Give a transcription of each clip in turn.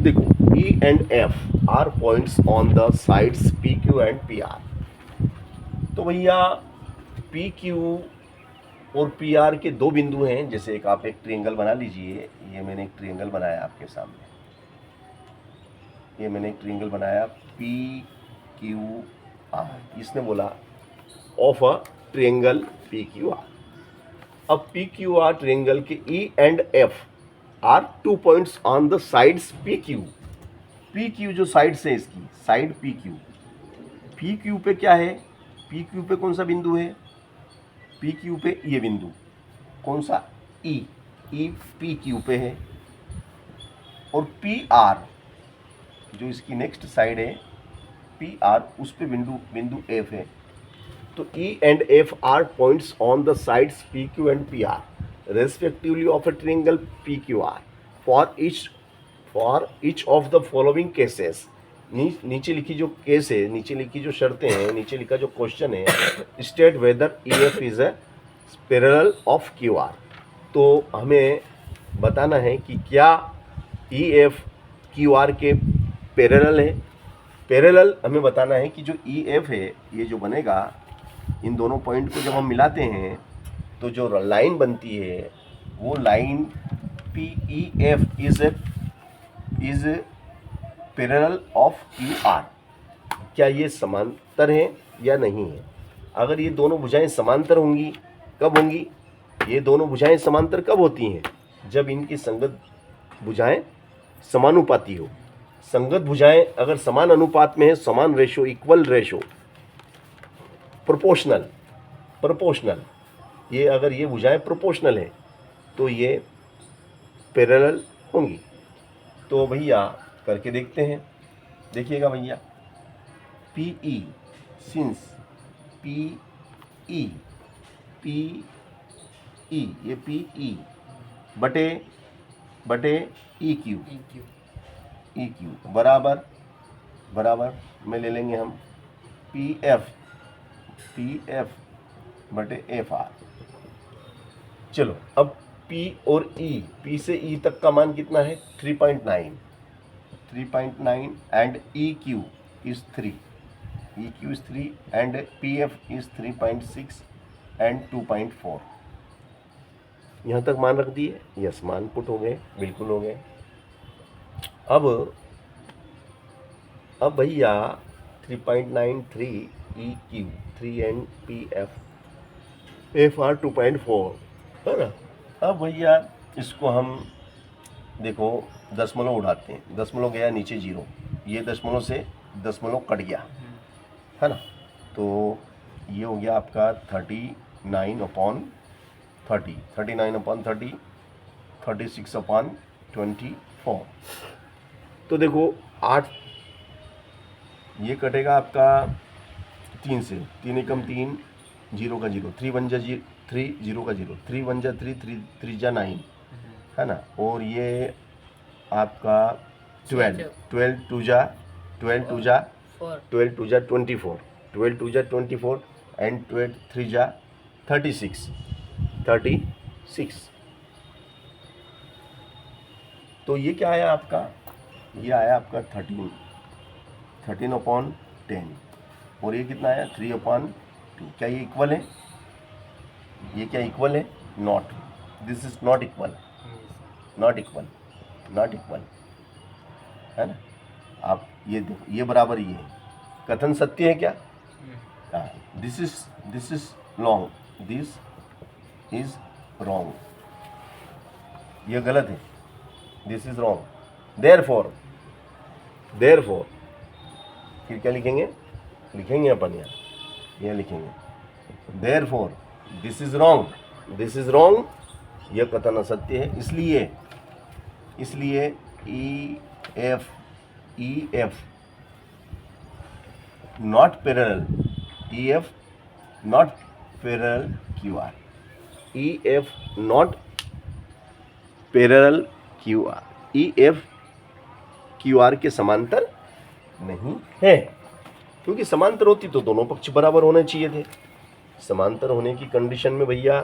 देखो E and F are points on the sides P Q and P R. तो भैया P Q और P R के दो बिंदु हैं। जैसे एक आप एक ट्रायंगल बना लीजिए, ये मैंने एक ट्रायंगल बनाया आपके सामने, ये मैंने एक ट्रायंगल बनाया पी क्यू आर। इसने बोला of a triangle P Q R. अब पी क्यू आर ट्रायंगल के E and F R 2 points on the sides P Q. P Q जो साइड्स है, इसकी साइड पी क्यू पे क्या है, पी क्यू पे कौन सा बिंदु है, पी क्यू पे ये बिंदु कौन सा, ई पी क्यू पे है। और पी आर जो इसकी नेक्स्ट साइड है पी आर, उस पे बिंदु एफ है। तो E and F are points on the sides PQ and PR respectively of a triangle PQR for each of the following cases। नीचे लिखी जो केस है, नीचे लिखी जो शर्तें हैं, नीचे लिखा जो क्वेश्चन है, state whether EF is a parallel of QR। तो हमें बताना है कि क्या EF QR के पैरेलल है। पैरेलल हमें बताना है कि जो EF है, ये जो बनेगा, इन दोनों पॉइंट को जब हम मिलाते हैं तो जो लाइन बनती है वो line P E F is parallel of Q R. क्या ये समांतर है या नहीं है। अगर ये दोनों भुजाएं समांतर होंगी, कब होंगी, ये दोनों भुजाएं समांतर कब होती हैं, जब इनकी संगत भुजाएं समानुपाती हो। संगत भुजाएं अगर समान अनुपात में है, समान रेशो, इक्वल रेशो, प्रोपोर्शनल, ये अगर ये भुजाएं प्रोपोर्शनल है तो ये पैरेलल होंगी। तो भैया करके देखते हैं, देखिएगा भैया, P E since P E ये पी ई बटे ई क्यू बराबर में ले लेंगे हम पी एफ बटे एफ आर। चलो अब P और E, P से E तक का मान कितना है, 3.9 and EQ is 3 and PF is 3.6 and 2.4। यहाँ तक मान रख दिए, यस मान पुट हो गए, बिल्कुल हो गए। अब भैया 3.93 EQ 3 एंड PF FR 2.4 है ना। अब भैया इसको हम देखो दशमलव उड़ाते हैं, दशमलव गया नीचे 0, ये दशमलव से दशमलव कट गया है ना। तो ये हो गया आपका 39/30, 39/30, 36/24। तो देखो 8, ये कटेगा आपका 3 से, 3 एकम 3, 0 का 0, 3 1 जा 3, 0 का 0, 3 1 जा 3, 3 जा 9 है ना। और ये आपका 12 2 जा 24, 12 2 जा 24 एंड 12 3 जा 36। तो ये क्या आया आपका, ये आया आपका 13/10। और ये कितना आया 3/2। क्या ये इक्वल है, ये क्या इक्वल है, not, this is not equal है ना। आप ये देखो, ये बराबर ये है, कथन सत्य है क्या, this is long, this is wrong, ये गलत है, दिस इज रॉन्ग, देयरफॉर फिर क्या लिखेंगे अपन यहाँ लिखेंगे देयरफॉर दिस इज रॉन्ग, यह कथन असत्य है। इसलिए E F not parallel, EF not parallel QR, EF not parallel QR, EF QR के समांतर नहीं है। क्योंकि समांतर होती तो दोनों पक्ष बराबर होने चाहिए थे। समांतर होने की कंडीशन में भैया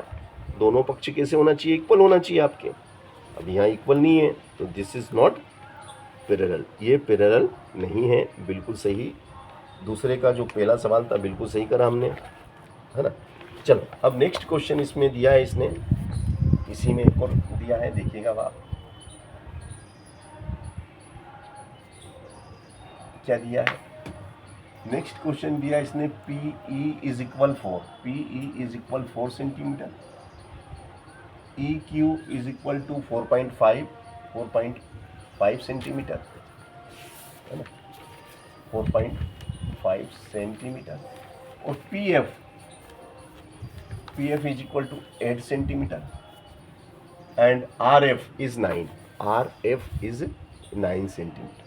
दोनों पक्ष कैसे होना चाहिए, इक्वल होना चाहिए आपके। अब यहाँ इक्वल नहीं है, तो दिस इज नॉट पैरेलल, ये पैरेलल नहीं है, बिल्कुल सही। दूसरे का जो पहला सवाल था बिल्कुल सही करा हमने, है ना। चलो अब नेक्स्ट क्वेश्चन इसमें दिया है इसने, इसी में एक और दिया है, देखिएगा आप क्या दिया है। नेक्स्ट क्वेश्चन दिया इसने PE is equal 4, PE is equal 4 centimetre, EQ is equal to 4.5 centimetre, है ना, 4.5 सेंटीमीटर, और PF is equal to 8 centimetre, and RF is 9 centimetre.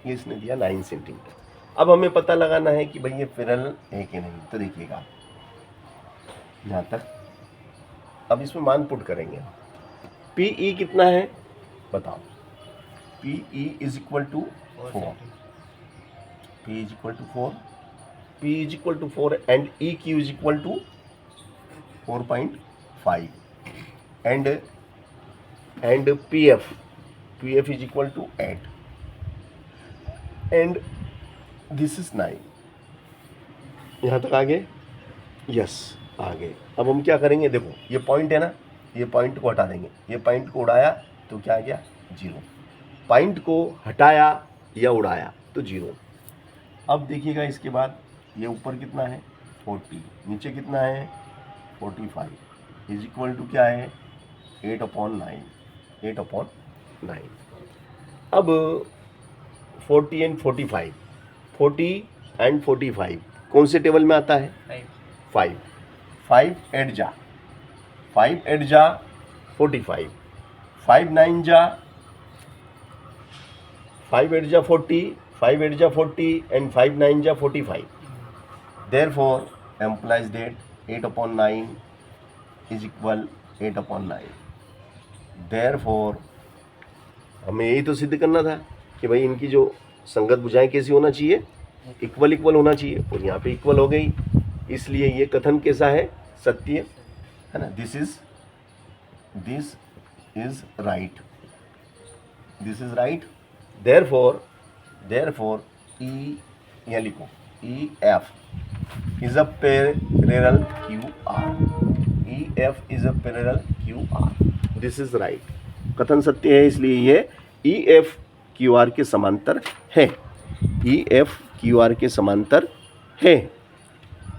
ये इसने दिया 9 सेंटीमीटर। अब हमें पता लगाना है कि भाई ये पैरेलल है कि नहीं। तो देखिएगा यहाँ तक, अब इसमें मान पुट करेंगे। PE कितना है बताओ। PE is equal to 4, P is equal to 4, P is equal to 4 and EQ is equal to 4.5 and PF is equal to 8 and this is 9। यहाँ तक आगे, यस आगे। अब हम क्या करेंगे, देखो ये पॉइंट है ना, ये पॉइंट को हटा देंगे, ये पॉइंट को उड़ाया तो क्या आ गया 0, पॉइंट को हटाया या उड़ाया तो 0। अब देखिएगा इसके बाद ये ऊपर कितना है 40, नीचे कितना है 45 इज इक्वल टू क्या है 8/9। अब 40 एंड 45, 40 एंड 45 कौन से टेबल में आता है 5 8 जा 45, 5 9 जा 5 8 जा 40, 5 8 जा 40 and 5 9 जा 45। Therefore implies that 8/9 is equal 8/9। Therefore हमें यही तो सिद्ध करना था कि भाई इनकी जो संगत भुजाएं कैसी होना चाहिए, इक्वल होना चाहिए, और यहाँ पे इक्वल हो गई, इसलिए ये कथन कैसा है सत्य, है ना। This is right, therefore E, यहाँ लिखो EF is a parallel QR, EF is a parallel QR, this is right, कथन सत्य है, इसलिए ये EF QR के समांतर है, EF QR के समांतर है।